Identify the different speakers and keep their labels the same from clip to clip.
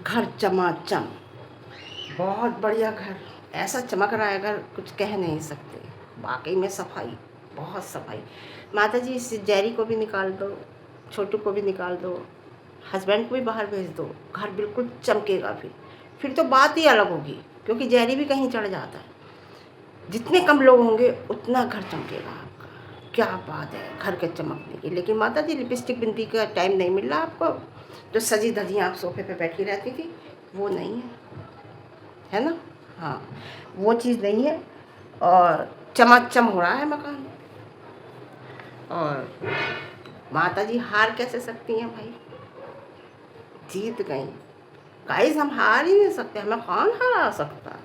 Speaker 1: घर चमाचम, बहुत बढ़िया घर, ऐसा चमक रहा है घर कुछ कह नहीं सकते। वाकई में सफाई, बहुत सफाई। माता जी इस जैरी को भी निकाल दो, छोटू को भी निकाल दो, हस्बैंड को भी बाहर भेज दो, घर बिल्कुल चमकेगा। फिर तो बात ही अलग होगी, क्योंकि जैरी भी कहीं चढ़ जाता है। जितने कम लोग होंगे उतना घर चमकेगा आपका। क्या बात है घर के चमकने की। लेकिन माता जी लिपस्टिक बिंदी का टाइम नहीं मिल रहा आपको। जो सजी धजी आप सोफे पे बैठी रहती थी वो नहीं है, है ना। हाँ, वो चीज़ नहीं है। और चमाचम हो रहा है मकान। और माता जी हार कैसे सकती हैं भाई, जीत गई। गाइस हम हार ही नहीं सकते, हमें कौन हरा सकता।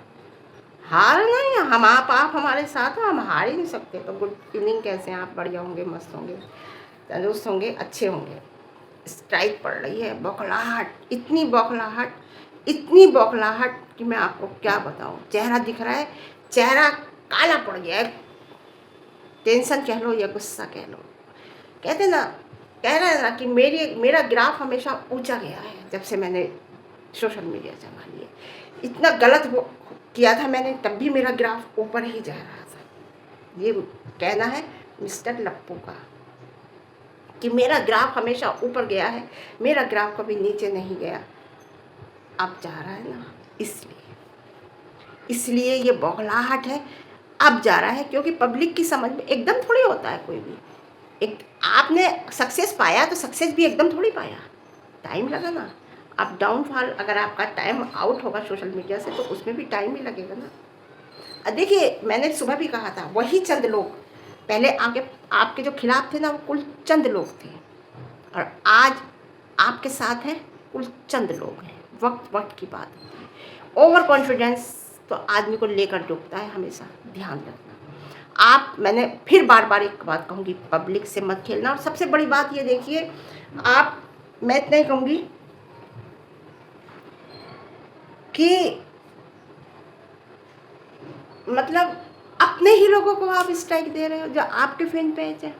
Speaker 1: हार नहीं, हम आप हमारे साथ हो, हम हार ही नहीं सकते। तो गुड इवनिंग, कैसे हैं आप? बढ़िया होंगे, मस्त होंगे, तंदुरुस्त होंगे, अच्छे होंगे। स्ट्राइक पड़ रही है, बौखलाहट, इतनी बौखलाहट कि मैं आपको क्या बताऊं। चेहरा दिख रहा है, चेहरा काला पड़ गया है। टेंशन कह लो या गुस्सा कह लो। कहते ना, कह रहे हैं ना कि मेरा ग्राफ हमेशा ऊंचा गया है जब से मैंने सोशल मीडिया संभाली है। इतना गलत किया था मैंने, तब भी मेरा ग्राफ ऊपर ही जा रहा था। ये कहना है मिस्टर लप्पू का कि मेरा ग्राफ हमेशा ऊपर गया है, मेरा ग्राफ कभी नीचे नहीं गया। अब जा रहा है ना, इसलिए ये बौखलाहट है। अब जा रहा है क्योंकि पब्लिक की समझ में एकदम थोड़ी होता है कोई भी। एक आपने सक्सेस पाया तो सक्सेस भी एकदम थोड़ी पाया, टाइम लगा ना। अब डाउनफॉल अगर आपका टाइम आउट होगा सोशल मीडिया से तो उसमें भी टाइम ही लगेगा ना। देखिए मैंने सुबह भी कहा था, वही चंद लोग पहले आपके जो खिलाफ थे ना, वो कुल चंद लोग थे, और आज आपके साथ हैं कुल चंद लोग हैं। वक्त वक्त की बात होती है। ओवर कॉन्फिडेंस तो आदमी को लेकर डूबता है, हमेशा ध्यान रखना। मैंने फिर बार बार एक बात कहूँगी, पब्लिक से मत खेलना। और सबसे बड़ी बात ये देखिए, मैं इतना ही कहूँगी कि मतलब अपने ही लोगों को आप स्ट्राइक दे रहे हो जो आपके फैन पेज है।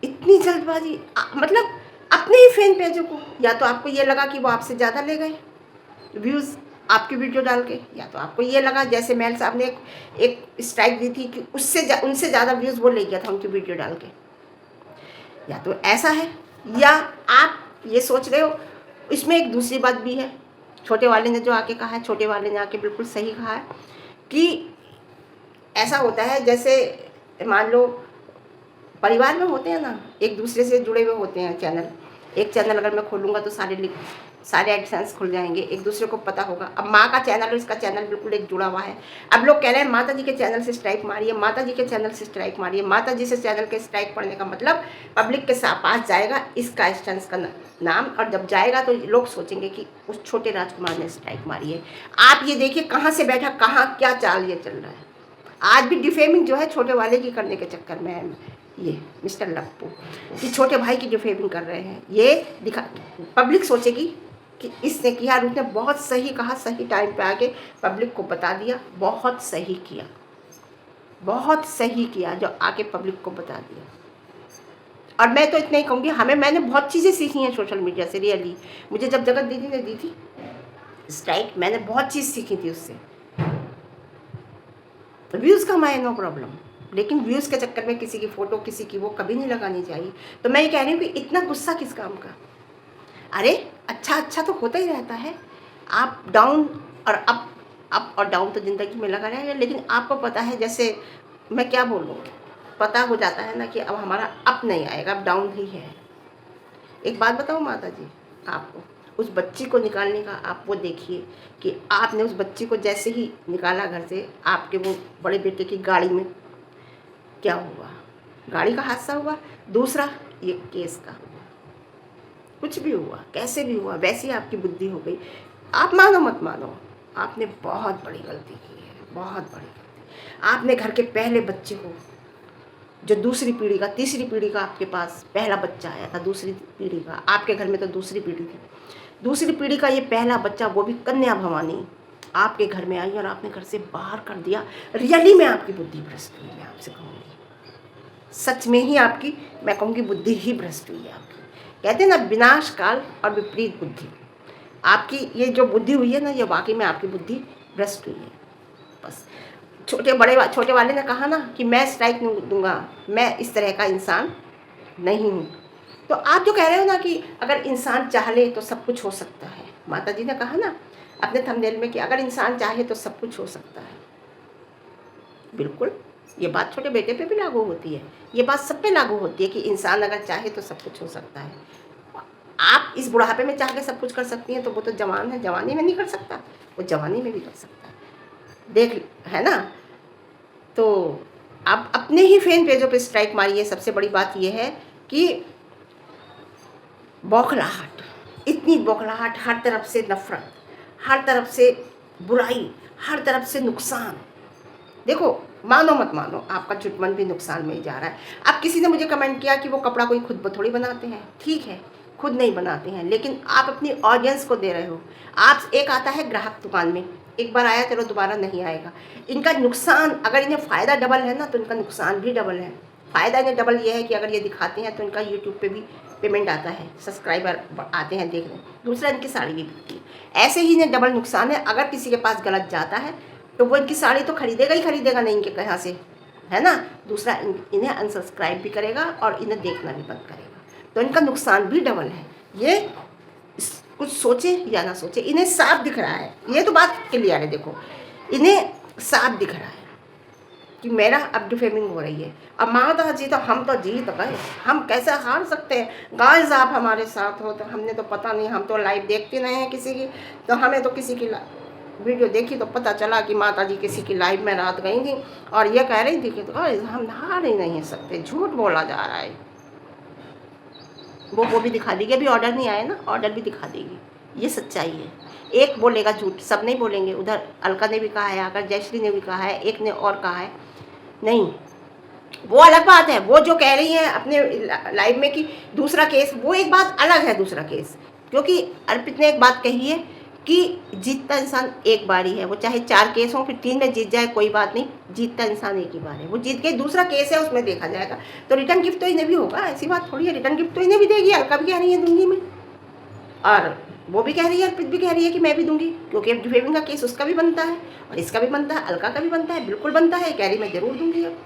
Speaker 1: इतनी जल्दबाजी, मतलब अपने ही फैन पेजों को, या तो आपको ये लगा कि वो आपसे ज़्यादा ले गए व्यूज़ आपकी वीडियो डाल के, या तो आपको ये लगा जैसे महल साहब ने एक स्ट्राइक दी थी कि उनसे ज़्यादा व्यूज़ वो ले गया था उनकी वीडियो डाल के। या तो ऐसा है, या आप ये सोच रहे हो। इसमें एक दूसरी बात भी है, छोटे वाले ने जो आके कहा है, छोटे वाले ने आके बिल्कुल सही कहा है कि ऐसा होता है जैसे मान लो परिवार में होते हैं ना, एक दूसरे से जुड़े हुए होते हैं चैनल। एक चैनल अगर मैं खोलूँगा तो सारे एडिशंस खुल जाएंगे, एक दूसरे को पता होगा। अब माँ का चैनल और इसका चैनल बिल्कुल एक जुड़ा हुआ है। अब लोग कह रहे हैं माता जी के चैनल से स्ट्राइक मारिए, माता जी के चैनल से स्ट्राइक मारिए। माता जी से चैनल के स्ट्राइक पड़ने का मतलब पब्लिक के पास जाएगा इसका एडिशंस का नाम, और जब जाएगा तो लोग सोचेंगे कि उस छोटे राजकुमार ने स्ट्राइक मारी है। आप ये देखिए कहाँ से बैठा, कहाँ क्या चाल ये चल रहा है। आज भी डिफेमिंग जो है छोटे वाले की करने के चक्कर में है ये मिस्टर लप्पू, कि छोटे भाई की डिफेमिंग कर रहे हैं। ये दिखा, पब्लिक सोचेगी कि इसने किया, और उसने बहुत सही कहा, सही टाइम पे आके पब्लिक को बता दिया। बहुत सही किया, बहुत सही किया जो आके पब्लिक को बता दिया। और मैं तो इतना ही कहूँगी, मैंने बहुत चीज़ें सीखी हैं सोशल मीडिया से। रियली मुझे जब जगत दीदी ने दी थी स्ट्राइक, मैंने बहुत चीज़ सीखी थी उससे। व्यूज़ कमाए नो प्रॉब्लम, लेकिन व्यूज़ के चक्कर में किसी की फ़ोटो, किसी की वो कभी नहीं लगानी चाहिए। तो मैं ये कह रही हूँ कि इतना गुस्सा किस काम का। अरे अच्छा तो होता ही रहता है। आप डाउन और अप और डाउन तो ज़िंदगी में लगा रहेगा, लेकिन आपको पता है, जैसे मैं क्या बोलूँ, पता हो जाता है ना कि अब हमारा अप नहीं आएगा, अब डाउन ही है। एक बात बताऊँ माता जी आपको, उस बच्ची को निकालने का आप वो देखिए कि आपने उस बच्ची को जैसे ही निकाला घर से, आपके वो बड़े बेटे की गाड़ी में क्या हुआ, गाड़ी का हादसा हुआ, दूसरा ये केस का हुआ, कुछ भी हुआ, कैसे भी हुआ, वैसी आपकी बुद्धि हो गई। आप मानो मत मानो, आपने बहुत बड़ी गलती की है, बहुत बड़ी गलती। आपने घर के पहले बच्चे को, जो दूसरी पीढ़ी का, तीसरी पीढ़ी का आपके पास पहला बच्चा आया था, दूसरी पीढ़ी का, आपके घर में तो दूसरी पीढ़ी थी, दूसरी पीढ़ी का ये पहला बच्चा, वो भी कन्या भवानी, आपके घर में आई और आपने घर से बाहर कर दिया। रियली में आपकी बुद्धि भ्रष्ट हुई, मैं आपसे कहूँगी, सच में ही आपकी, मैं कहूँगी बुद्धि ही भ्रष्ट हुई है आपकी। कहते हैं ना, विनाश काल और विपरीत बुद्धि। आपकी ये जो बुद्धि हुई है ना, ये वाकई में आपकी बुद्धि भ्रष्ट हुई है। बस छोटे वाले ने कहा ना कि मैं स्ट्राइक नहीं दूंगा, मैं इस तरह का इंसान नहीं हूँ। तो आप जो कह रहे हो ना कि अगर इंसान चाह ले तो सब कुछ हो सकता है, माता जी ने कहा ना अपने थंबनेल में कि अगर इंसान चाहे तो सब कुछ हो सकता है। बिल्कुल, ये बात छोटे बेटे पे भी लागू होती है, ये बात सब पे लागू होती है कि इंसान अगर चाहे तो सब कुछ हो सकता है। आप इस बुढ़ापे में चाह के सब कुछ कर सकती हैं, तो वो तो जवान है, जवानी में नहीं कर सकता, वो जवानी में भी कर सकता है। देख, है ना। तो आप अपने ही फैन पेजों पे स्ट्राइक मारिए। सबसे बड़ी बात ये है कि बौखलाहट, इतनी बौखलाहट, हर तरफ से नफरत, हर तरफ से बुराई, हर तरफ से नुकसान। देखो, मानो मत मानो, आपका जुटमन भी नुकसान में ही जा रहा है। अब किसी ने मुझे कमेंट किया कि वो कपड़ा कोई खुद थोड़ी बनाते हैं। ठीक है, खुद नहीं बनाते हैं, लेकिन आप अपनी ऑडियंस को दे रहे हो। आप, एक आता है ग्राहक दुकान में, एक बार आया चलो दोबारा नहीं आएगा। इनका नुकसान, अगर इन्हें फ़ायदा डबल है ना, तो इनका नुकसान भी डबल है। फ़ायदा इन्हें डबल ये है कि अगर ये दिखाते हैं तो इनका यूट्यूब पे भी पेमेंट आता है, सब्सक्राइबर आते हैं देखने। दूसरा, इनकी साड़ी भी बिकती है। ऐसे ही इन्हें डबल नुकसान है। अगर किसी के पास गलत जाता है तो वो इनकी साड़ी तो खरीदेगा ही खरीदेगा, नहीं इनके कहाँ से, है ना। दूसरा, इन्हें अनसब्सक्राइब भी करेगा और इन्हें देखना भी बंद करेगा, तो इनका नुकसान भी डबल है। ये कुछ सोचे या ना सोचे, इन्हें साफ दिख रहा है, ये तो बात क्लियर है। देखो, इन्हें साफ दिख रहा है कि मेरा अब डिफेमिंग हो रही है। अब माता जी तो हम तो जीत गए, हम कैसे हार सकते हैं। गाइस, आप हमारे साथ हो तो हमने तो पता नहीं, हम तो लाइव देखते नहीं हैं किसी की, तो हमें तो किसी की वीडियो देखी तो पता चला कि माता जी किसी की लाइव में रात गई थी और ये कह रही थी कि तो हम हार ही नहीं सकते, झूठ बोला जा रहा है। वो भी दिखा देगी, अभी ऑर्डर नहीं आया ना, ऑर्डर भी दिखा देगी। ये सच्चाई है। एक बोलेगा झूठ, सब नहीं बोलेंगे। उधर अलका ने भी कहा है, आकर जयश्री ने भी कहा है, एक ने और कहा है। नहीं, वो अलग बात है। वो जो कह रही है अपने लाइव में कि दूसरा केस, वो एक बात अलग है, दूसरा केस। क्योंकि अर्पित ने एक बात कही है कि जीतता इंसान एक बार ही है। वो चाहे 4 केस हों, फिर 3 में जीत जाए, कोई बात नहीं, जीतता इंसान एक ही बार है। वो जीत के दूसरा केस है, उसमें देखा जाएगा। तो रिटर्न गिफ्ट तो इन्हें भी होगा, ऐसी बात थोड़ी है। रिटर्न गिफ्ट तो इन्हें भी देगी, अलका भी कह रही है दूंगी मैं, और वो भी कह रही है, अर्पित भी कह रही है कि मैं भी दूंगी, क्योंकि अब डिफेमिंग का केस उसका भी बनता है और इसका भी बनता है, अलका का भी बनता है, बिल्कुल बनता है। कह रही मैं जरूर दूंगी। अब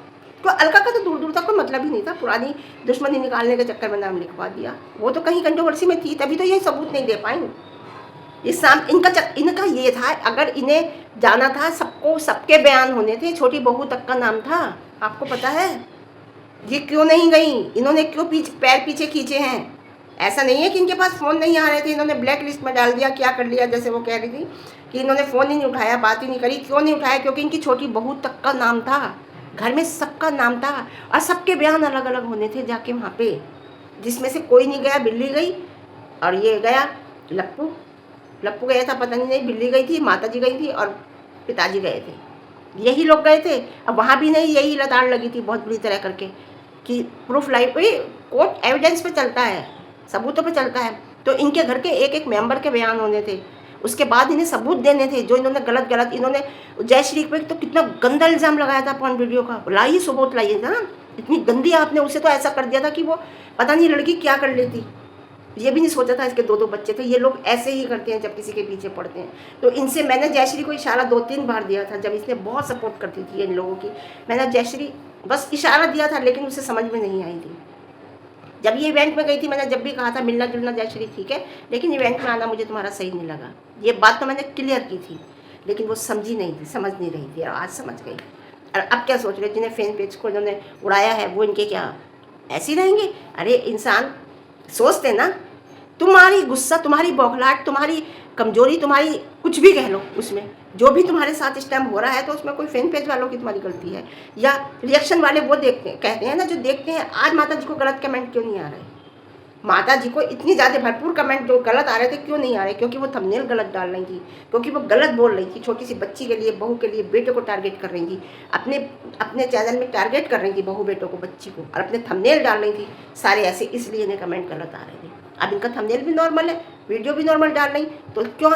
Speaker 1: तो अलका का तो दूर दूर तक कोई मतलब ही नहीं था, पुरानी दुश्मनी निकालने के चक्कर में नाम लिखवा दिया। वो तो कहीं कंट्रोवर्सी में थी, तभी तो ये सबूत नहीं दे पाई। इस इनका ये था, अगर इन्हें जाना था, सबको सबके बयान होने थे। छोटी बहू तक का नाम था, आपको पता है। ये क्यों नहीं गई, इन्होंने क्यों पैर पीछे खींचे हैं। ऐसा नहीं है कि इनके पास फ़ोन नहीं आ रहे थे, इन्होंने ब्लैक लिस्ट में डाल दिया, क्या कर लिया, जैसे वो कह रही थी कि इन्होंने फ़ोन ही नहीं उठाया, बात ही नहीं करी। क्यों नहीं उठाया? क्योंकि इनकी छोटी बहू तक का नाम था, घर में सबका नाम था और सबके बयान अलग अलग होने थे जाके वहाँ पे, जिसमें से कोई नहीं गया। बिल्ली गई और ये गया लप्पू गया था, पता नहीं बिल्ली गई थी, माता जी गई थी और पिताजी गए थे, यही लोग गए थे। अब वहाँ भी नहीं, यही लताड़ लगी थी बहुत बुरी तरह करके कि प्रूफ लाइव कोर्ट एविडेंस पे चलता है, सबूतों पे चलता है। तो इनके घर के एक एक मेंबर के बयान होने थे, उसके बाद इन्हें सबूत देने थे। जो इन्होंने गलत इन्होंने जयश्री पे तो कितना गंदा इल्ज़ाम लगाया था पॉर्न वीडियो का, लाइए सबूत लाइए ना, इतनी गंदी आपने उसे तो ऐसा कर दिया था कि वो पता नहीं लड़की क्या कर लेती। ये भी नहीं सोचा था इसके 2 बच्चे थे। ये लोग ऐसे ही करते हैं जब किसी के पीछे पड़ते हैं। तो इनसे मैंने जयश्री को इशारा 2-3 बार दिया था, जब इसने बहुत सपोर्ट करती थी इन लोगों की। मैंने जयश्री बस इशारा दिया था, लेकिन उसे समझ में नहीं आई थी। जब ये इवेंट में गई थी, मैंने जब भी कहा था मिलना जुलना जयश्री ठीक है, लेकिन इवेंट में आना मुझे तुम्हारा सही नहीं लगा। ये बात तो मैंने क्लियर की थी, लेकिन वो समझी नहीं थी, समझ नहीं रही थी, और आज समझ गई। और अब क्या सोच रहे, जिन्हें फैन पेज को इन्होंने उड़ाया है वो इनके क्या ऐसे ही रहेंगे? अरे इंसान सोचते ना, तुम्हारी गुस्सा, तुम्हारी बौखलाहट, तुम्हारी कमजोरी, तुम्हारी कुछ भी कह लो, उसमें जो भी तुम्हारे साथ इस टाइम हो रहा है, तो उसमें कोई फैन पेज वालों की तुम्हारी गलती है या रिएक्शन वाले वो देखते हैं, कहते हैं ना, जो देखते हैं। आज माता जी को गलत कमेंट क्यों नहीं आ रहे? माता जी को इतनी ज़्यादा भरपूर कमेंट जो गलत आ रहे थे क्यों नहीं आ रहे? क्योंकि वो थंबनेल गलत डाल रही थी, क्योंकि वो गलत बोल रही थी, छोटी सी बच्ची के लिए, बहू के लिए, बेटे को टारगेट कर रही थी, अपने चैनल में टारगेट कर रही थी बहू बेटों को, बच्ची को, और अपने थंबनेल डाल रही थी सारे ऐसे, इसलिए इन्हें कमेंट गलत आ रहे थे। अब इनका थंबनेल भी नॉर्मल है, वीडियो भी नॉर्मल डाल रही, तो क्यों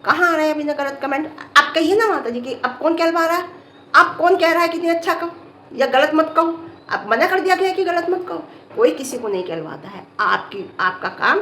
Speaker 1: कहाँ आ रहे हैं अब इन्हें गलत कमेंट? आप कहिए ना माता जी की, अब कौन कहलवा रहा है? आप कौन कह रहा है कि नहीं अच्छा कहो या गलत मत कहो? अब मना कर दिया गया कि गलत मत कहो, कोई किसी को नहीं कहलवाता है। आपका काम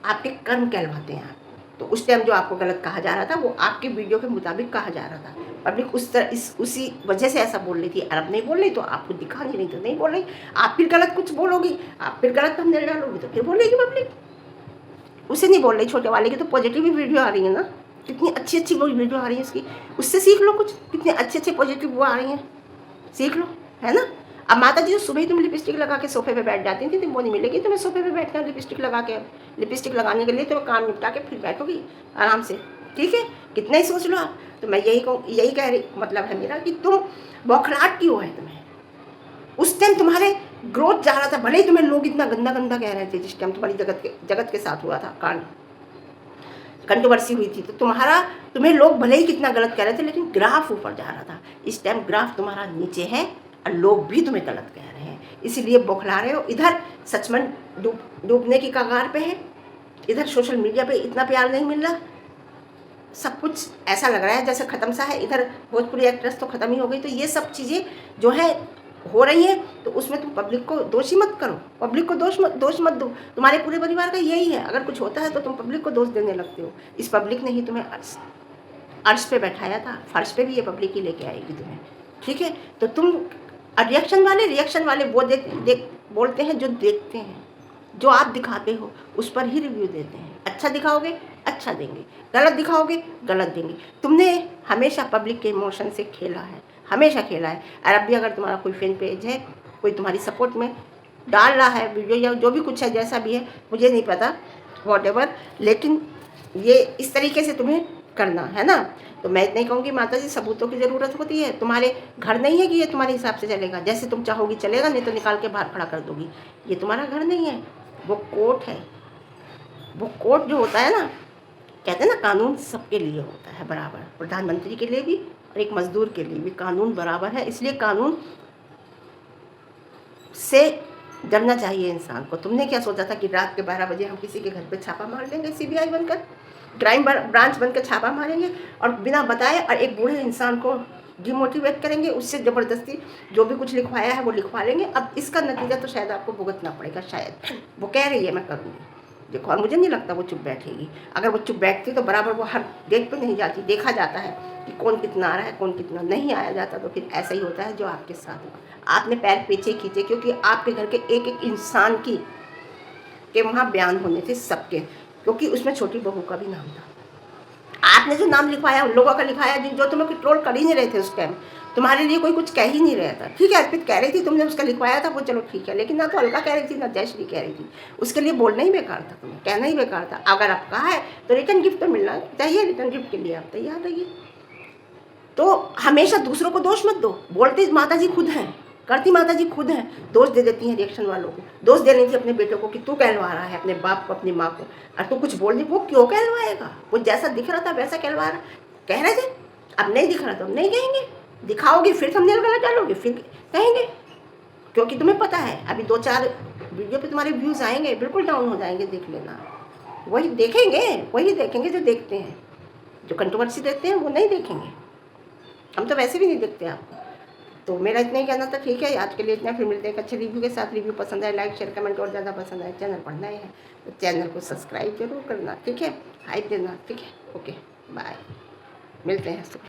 Speaker 1: आपके कर्म कहलवाते हैं आप। तो उस टाइम जो आपको गलत कहा जा रहा था वो आपके वीडियो के मुताबिक कहा जा रहा था। पब्लिक उसी वजह से ऐसा बोल रही थी। और अब नहीं बोल रही तो आपको दिखा नहीं रही तो नहीं बोल रही। आप फिर गलत कुछ बोलोगी, आप फिर गलत थंबनेल डालोगी तो फिर बोलेगी पब्लिक। उसे नहीं बोल रही, छोटे वाले की तो पॉजिटिव ही वीडियो आ रही है ना, कितनी अच्छी अच्छी वो वीडियो आ रही है उसकी, उससे सीख लो कुछ। कितने अच्छे अच्छे पॉजिटिव वो आ रही हैं, सीख लो, है ना। अब माता जी तो सुबह ही तुम लिपस्टिक लगा के सोफे पे बैठ जाती थी, वो नहीं मिलेगी तुम्हें सोफे पे बैठना लिपस्टिक लगा के। लिपस्टिक लगाने के लिए तुम्हें काम निपटा के फिर बैठोगी आराम से, ठीक है। कितना ही सोच लो आप। तो मैं यही कह रही, मतलब है मेरा कि तुम बौखलाहट क्यों है तुम्हें। उस टाइम तुम्हारे ग्रोथ जा रहा था, भले ही तुम्हें लोग इतना गंदा गंदा कह रहे थे जिस टाइम तुम्हारी जगत के साथ हुआ था कांड, कंट्रोवर्सी हुई थी, तो तुम्हें लोग भले ही कितना गलत कह रहे थे लेकिन ग्राफ ऊपर जा रहा था। इस टाइम ग्राफ तुम्हारा नीचे है और लोग भी तुम्हें गलत कह रहे हैं, इसीलिए बौखला रहे हो। इधर सचमन डूबने की कगार पे है, इधर सोशल मीडिया पे इतना प्यार नहीं मिल रहा, सब कुछ ऐसा लग रहा है जैसे ख़त्म सा है। इधर भोजपुरी एक्ट्रेस तो ख़त्म ही हो गई। तो ये सब चीज़ें जो है हो रही है तो उसमें तुम पब्लिक को दोषी मत करो, पब्लिक को दोष मत दो। तुम्हारे पूरे परिवार का यही है, अगर कुछ होता है तो तुम पब्लिक को दोष देने लगते हो। इस पब्लिक ने ही तुम्हें अर्श पे बैठाया था, फर्श पे भी ये पब्लिक ही लेके आएगी तुम्हें, ठीक है। तो तुम रिएक्शन वाले वो बोलते हैं जो देखते हैं, जो आप दिखाते हो उस पर ही रिव्यू देते हैं। अच्छा दिखाओगे अच्छा देंगे, गलत दिखाओगे गलत देंगे। तुमने हमेशा पब्लिक के इमोशन से खेला है, हमेशा खेला है। और अब भी अगर तुम्हारा कोई फैन पेज है, कोई तुम्हारी सपोर्ट में डाल रहा है वीडियो या जो भी कुछ है, जैसा भी है मुझे नहीं पता, वॉटेवर, लेकिन ये इस तरीके से तुम्हें करना है ना। तो मैं इतना ही कहूँगी माता जी, सबूतों की ज़रूरत होती है। तुम्हारे घर नहीं है कि ये तुम्हारे हिसाब से चलेगा, जैसे तुम चाहोगी चलेगा, नहीं तो निकाल के बाहर खड़ा कर दोगी। ये तुम्हारा घर नहीं है, वो कोर्ट है। वो कोर्ट जो होता है ना, कहते हैं ना कानून सबके लिए होता है बराबर, प्रधानमंत्री के लिए भी और एक मजदूर के लिए भी कानून बराबर है। इसलिए कानून से डरना चाहिए इंसान को। तुमने क्या सोचा था कि रात के 12 बजे हम किसी के घर पे छापा मार देंगे, सीबीआई बनकर, क्राइम ब्रांच बनकर छापा मारेंगे और बिना बताए और एक बूढ़े इंसान को डिमोटिवेट करेंगे, उससे ज़बरदस्ती जो भी कुछ लिखवाया है वो लिखवा लेंगे। अब इसका नतीजा तो शायद आपको भुगतना पड़ेगा, शायद। वो कह रही है मैं करूँगी, देखो। और मुझे नहीं लगता वो चुप बैठेगी। अगर वो चुप बैठती तो बराबर वो हर डेट पे नहीं जाती, देखा जाता है कि कौन कितना आ रहा है, कौन कितना नहीं आया जाता। तो फिर ऐसा ही होता है जो आपके साथ हुआ। आपने पैर पीछे खींचे क्योंकि आपके घर के एक एक इंसान के वहाँ बयान होने थे सबके, क्योंकि उसमें छोटी बहू का भी नाम था। आपने जो नाम लिखवाया उन लोगों का लिखाया जो तुम्हें कंट्रोल कर ही नहीं रहे थे उस टाइम, तुम्हारे लिए कोई कुछ कह ही नहीं रहा था, ठीक है। अर्पित कह रही थी, तुमने उसका लिखवाया था वो चलो ठीक है, लेकिन ना तो अलका कह रही थी ना जयश्री कह रही थी। उसके लिए बोलना ही बेकार था, तुम्हें कहना ही बेकार था। अगर आप कहा है तो रिटर्न गिफ्ट तो मिलना चाहिए, रिटर्न गिफ्ट के लिए आप तैयार रहिए। तो हमेशा दूसरों को दोष मत दो। बोलती माता जी खुद हैं, करती माता जी खुद हैं, दोष दे देती हैं रिएक्शन वालों को। दोष दे रही थी अपने बेटों को कि तू कहलवा रहा है, अपने बाप को, अपनी माँ को, और तू कुछ बोल दी। वो क्यों कहलवाएगा, वो जैसा दिख रहा था वैसा कहलवा रहा, कह रहे थे। अब नहीं दिख रहा तो अब नहीं कहेंगे, दिखाओगे फिर थंबनेल गलत डालोगे फिर कहेंगे, क्योंकि तुम्हें पता है अभी 2-4 वीडियो पे तुम्हारे व्यूज़ आएंगे, बिल्कुल डाउन हो जाएंगे, देख लेना। वही देखेंगे जो देखते हैं, जो कंट्रोवर्सी देखते हैं वो नहीं देखेंगे। हम तो वैसे भी नहीं देखते आपको। तो मेरा इतना ही कहना था, ठीक है। आज के लिए इतना, फिर मिलते हैं एक अच्छे रिव्यू के साथ। रिव्यू पसंद आए लाइक शेयर कमेंट, और ज़्यादा पसंद आए चैनल पढ़ना ही है तो चैनल को सब्सक्राइब जरूर करना, ठीक है। हाइप देना, ठीक है। ओके बाय, मिलते हैं।